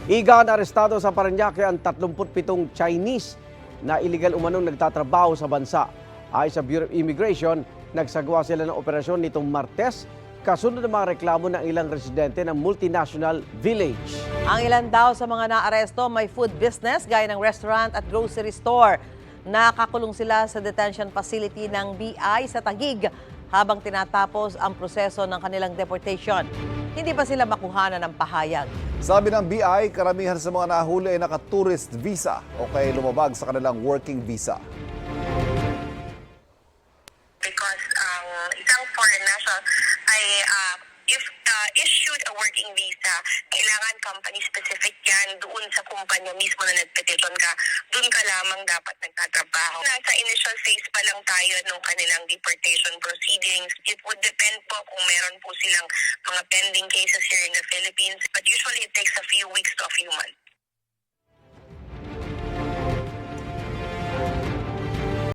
Igan arestado sa Parañaque ang 37 Chinese na illegal umanong nagtatrabaho sa bansa. Ayon sa Bureau of Immigration, nagsagawa sila ng operasyon nitong Martes kasunod ng mga reklamo ng ilang residente ng multinational village. Ang ilan daw sa mga naaresto may food business gaya ng restaurant at grocery store. Nakakulong sila sa detention facility ng BI sa Taguig habang tinatapos ang proseso ng kanilang deportation. Hindi pa sila makuhanan ng pahayag. Sabi ng BI, karamihan sa mga nahuli ay naka-tourist visa o kaya lumabag sa kanilang working visa. Because isang foreign national ay if issued a working visa, kailangan company-specific yan doon sa kumpanya mismo na nag-petition ka, doon ka lamang dapat nagtatrabaho. Nasa initial phase pa lang tayo nung kanilang deportation proceedings. It would depend po kung meron po silang mga pending cases here in the Philippines, but usually it takes a few weeks to a few months.